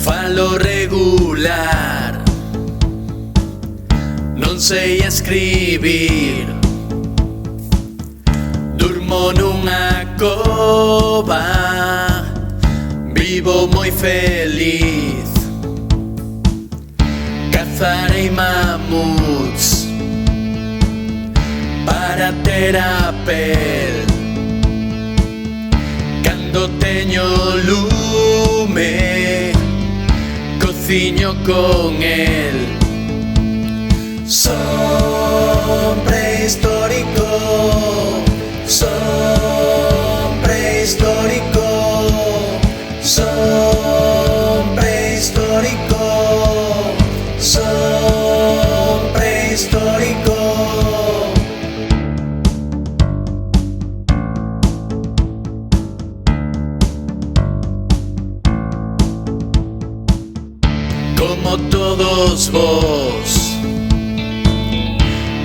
Falo regular, non sei escribir. Durmo nunha cova, vivo moi feliz. Cazarei mamuts para ter a pel. Cando teño lume, cociño con el. Son prehistórico, son prehistórico, son prehistórico, son prehistórico. Como todos vos,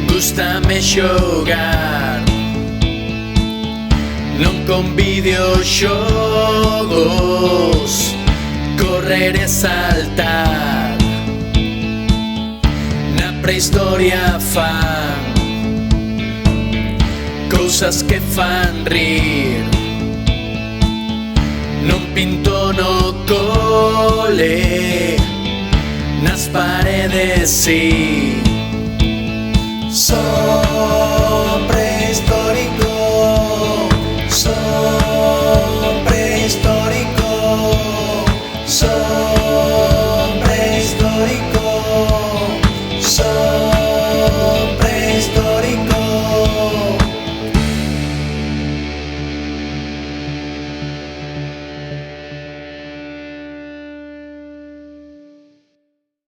gústame xogar, non con videoxogos, correr e saltar. Na prehistoria fan cousas que fan rir. Non pinto no cole, nas paredes sí. Son